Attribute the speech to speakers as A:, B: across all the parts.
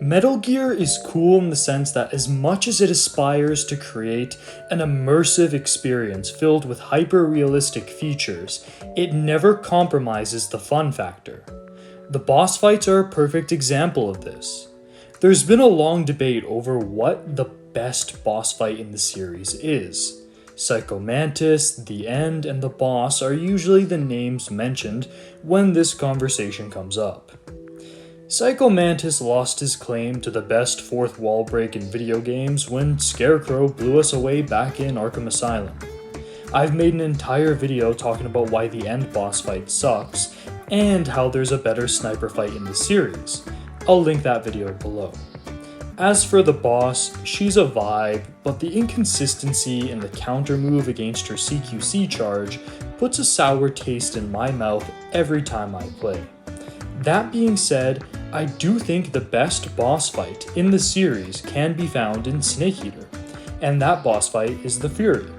A: Metal Gear is cool in the sense that as much as it aspires to create an immersive experience filled with hyper-realistic features, it never compromises the fun factor. The boss fights are a perfect example of this. There's been a long debate over what the best boss fight in the series is. Psycho Mantis, the End, and the boss are usually the names mentioned when this conversation comes up. Psycho Mantis lost his claim to the best fourth wall break in video games when Scarecrow blew us away back in Arkham Asylum. I've made an entire video talking about why the End boss fight sucks, and how there's a better sniper fight in the series. I'll link that video below. As for the boss, she's a vibe, but the inconsistency in the counter move against her CQC charge puts a sour taste in my mouth every time I play. That being said, I do think the best boss fight in the series can be found in Snake Eater, and that boss fight is the Fury.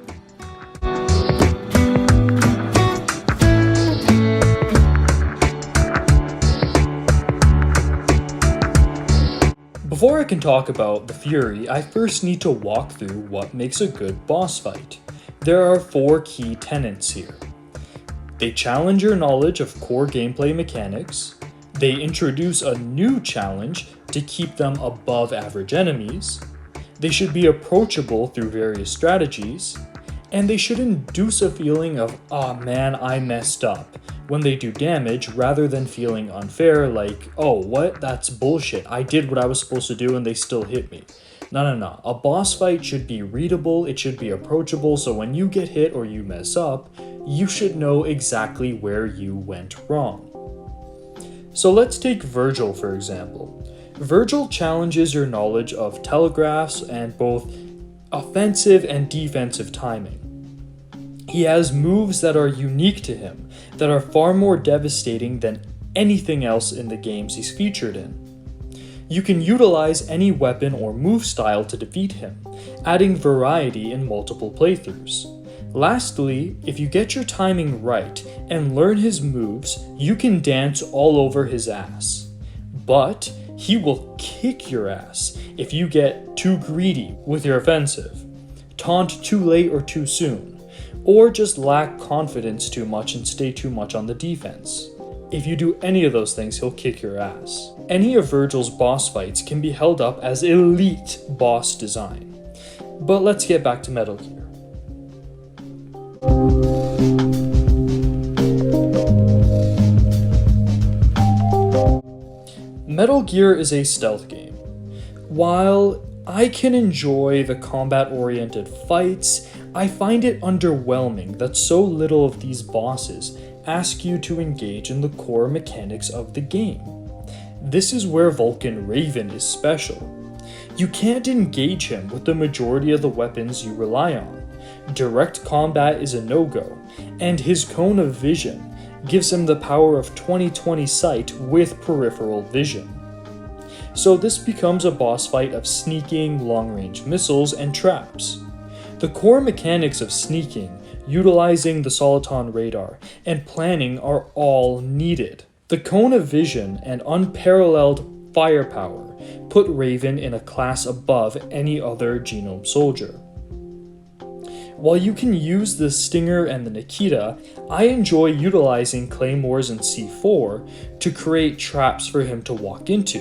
A: Before I can talk about the Fury, I first need to walk through what makes a good boss fight. There are 4 key tenets here. They challenge your knowledge of core gameplay mechanics, they introduce a new challenge to keep them above average enemies, they should be approachable through various strategies, and they should induce a feeling of, "Aw man, I messed up," when they do damage rather than feeling unfair like, "Oh, what? That's bullshit. I did what I was supposed to do and they still hit me." No. A boss fight should be readable, it should be approachable, so when you get hit or you mess up, you should know exactly where you went wrong. So let's take Virgil for example. Virgil challenges your knowledge of telegraphs and both offensive and defensive timing. He has moves that are unique to him, that are far more devastating than anything else in the games he's featured in. You can utilize any weapon or move style to defeat him, adding variety in multiple playthroughs. Lastly, if you get your timing right and learn his moves, you can dance all over his ass. But he will kick your ass if you get too greedy with your offensive, taunt too late or too soon, or just lack confidence too much and stay too much on the defense. If you do any of those things, he'll kick your ass. Any of Virgil's boss fights can be held up as elite boss design. But let's get back to Metal Gear. Metal Gear is a stealth game. While I can enjoy the combat-oriented fights, I find it underwhelming that so little of these bosses ask you to engage in the core mechanics of the game. This is where Vulcan Raven is special. You can't engage him with the majority of the weapons you rely on. Direct combat is a no-go, and his cone of vision gives him the power of 20/20 sight with peripheral vision. So this becomes a boss fight of sneaking, long-range missiles, and traps. The core mechanics of sneaking, utilizing the Soliton radar, and planning are all needed. The cone of vision and unparalleled firepower put Raven in a class above any other genome soldier. While you can use the Stinger and the Nikita, I enjoy utilizing Claymores and C4 to create traps for him to walk into,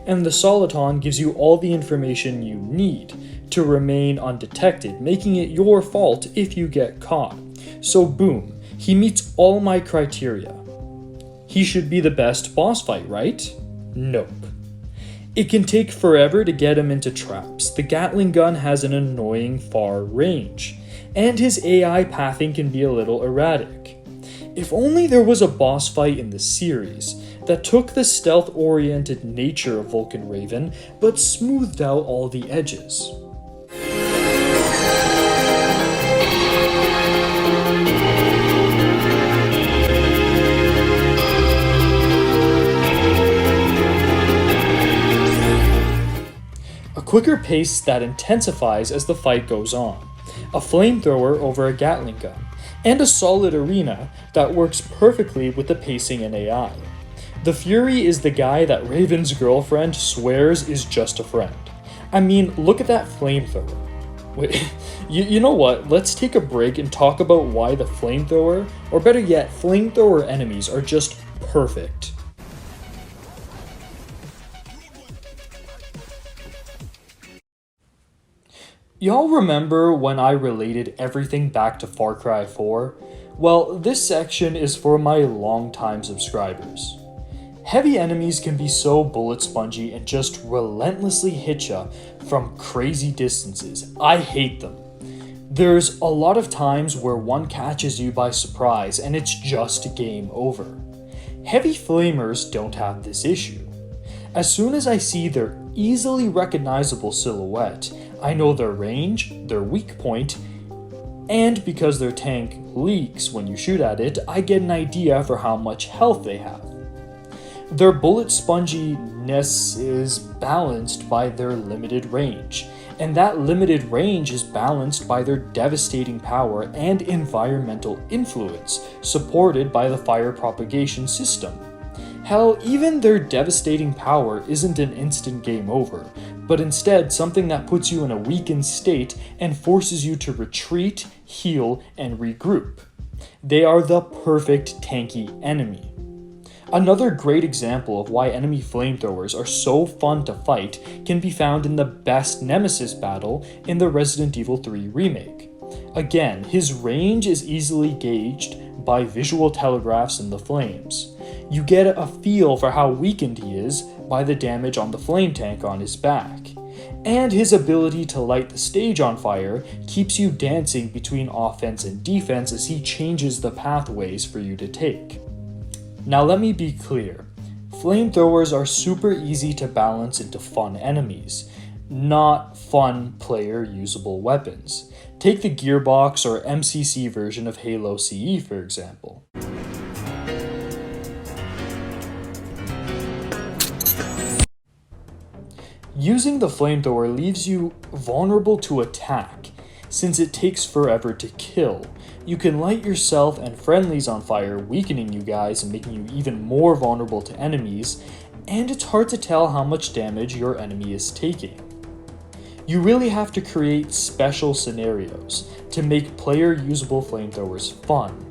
A: and the Soliton gives you all the information you need to remain undetected, making it your fault if you get caught. So boom, he meets all my criteria. He should be the best boss fight, right? Nope. It can take forever to get him into traps. The Gatling gun has an annoying far range, and his AI pathing can be a little erratic. If only there was a boss fight in the series that took the stealth-oriented nature of Vulcan Raven, but smoothed out all the edges. A quicker pace that intensifies as the fight goes on, a flamethrower over a Gatling gun, and a solid arena that works perfectly with the pacing and AI. The Fury is the guy that Raven's girlfriend swears is just a friend. I mean, look at that flamethrower. Wait, you know what? Let's take a break and talk about why the flamethrower, or better yet, flamethrower enemies are just perfect. Y'all remember when I related everything back to Far Cry 4? Well, this section is for my longtime subscribers. Heavy enemies can be so bullet spongy and just relentlessly hit ya from crazy distances. I hate them. There's a lot of times where one catches you by surprise and it's just game over. Heavy flamers don't have this issue. As soon as I see their easily recognizable silhouette, I know their range, their weak point, and because their tank leaks when you shoot at it, I get an idea for how much health they have. Their bullet sponginess is balanced by their limited range, and that limited range is balanced by their devastating power and environmental influence, supported by the fire propagation system. Hell, even their devastating power isn't an instant game over, but instead something that puts you in a weakened state and forces you to retreat, heal, and regroup. They are the perfect tanky enemy. Another great example of why enemy flamethrowers are so fun to fight can be found in the best Nemesis battle in the Resident Evil 3 remake. Again, his range is easily gauged by visual telegraphs in the flames. You get a feel for how weakened he is by the damage on the flame tank on his back. And his ability to light the stage on fire keeps you dancing between offense and defense as he changes the pathways for you to take. Now let me be clear, flamethrowers are super easy to balance into fun enemies, not fun player usable weapons. Take the Gearbox or MCC version of Halo CE for example. Using the flamethrower leaves you vulnerable to attack, since it takes forever to kill. You can light yourself and friendlies on fire, weakening you guys and making you even more vulnerable to enemies, and it's hard to tell how much damage your enemy is taking. You really have to create special scenarios to make player-usable flamethrowers fun.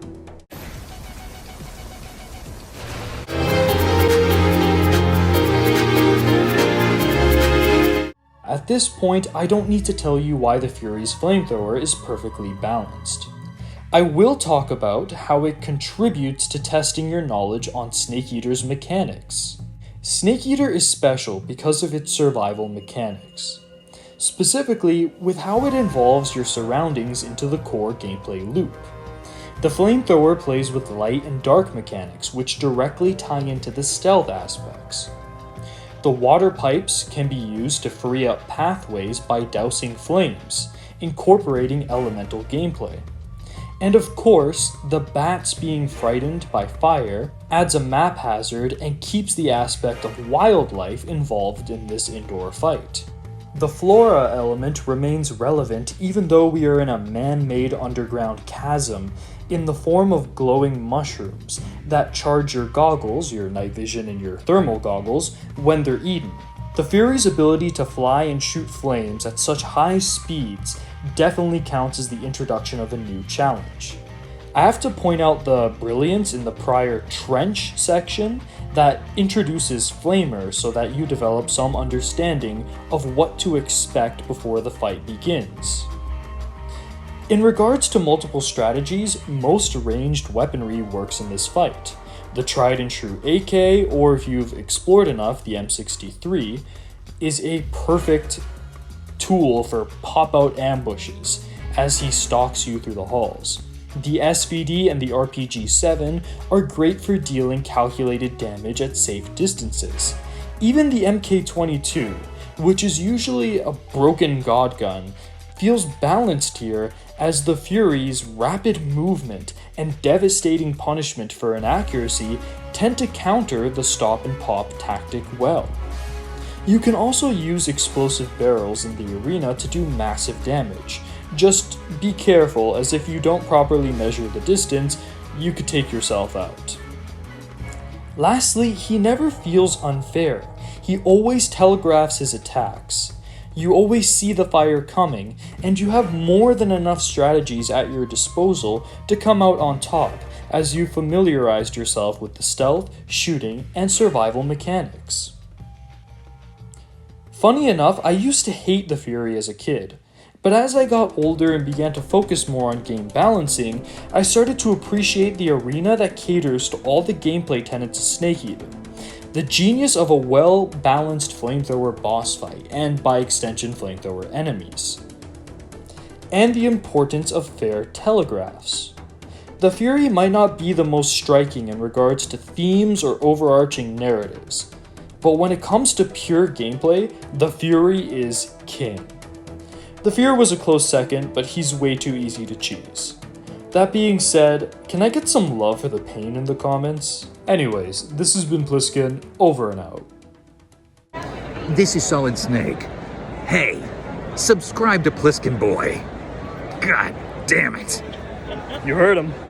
A: At this point, I don't need to tell you why the Fury's flamethrower is perfectly balanced. I will talk about how it contributes to testing your knowledge on Snake Eater's mechanics. Snake Eater is special because of its survival mechanics, specifically with how it involves your surroundings into the core gameplay loop. The flamethrower plays with light and dark mechanics, which directly tie into the stealth aspects. The water pipes can be used to free up pathways by dousing flames, incorporating elemental gameplay. And of course, the bats being frightened by fire adds a map hazard and keeps the aspect of wildlife involved in this indoor fight. The flora element remains relevant even though we are in a man-made underground chasm in the form of glowing mushrooms that charge your goggles, your night vision and your thermal goggles, when they're eaten. The Fury's ability to fly and shoot flames at such high speeds definitely counts as the introduction of a new challenge. I have to point out the brilliance in the prior Trench section that introduces flamers so that you develop some understanding of what to expect before the fight begins. In regards to multiple strategies, most ranged weaponry works in this fight. The tried and true AK, or if you've explored enough, the M63, is a perfect tool for pop-out ambushes as he stalks you through the halls. The SVD and the RPG-7 are great for dealing calculated damage at safe distances. Even the MK22, which is usually a broken god gun, feels balanced here as the Fury's rapid movement and devastating punishment for inaccuracy tend to counter the stop and pop tactic well. You can also use explosive barrels in the arena to do massive damage. Just be careful, as if you don't properly measure the distance, you could take yourself out. Lastly, he never feels unfair. He always telegraphs his attacks. You always see the fire coming, and you have more than enough strategies at your disposal to come out on top, as you familiarized yourself with the stealth, shooting, and survival mechanics. Funny enough, I used to hate the Fury as a kid, but as I got older and began to focus more on game balancing, I started to appreciate the arena that caters to all the gameplay tenets of Snake Eater. The genius of a well-balanced flamethrower boss fight, and by extension flamethrower enemies. And the importance of fair telegraphs. The Fury might not be the most striking in regards to themes or overarching narratives, but when it comes to pure gameplay, the Fury is king. The Fear was a close second, but he's way too easy to choose. That being said, can I get some love for the pain in the comments? Anyways, this has been Pliskin, over and out.
B: This is Solid Snake. Hey, subscribe to Pliskin Boy. God damn it.
A: You heard him.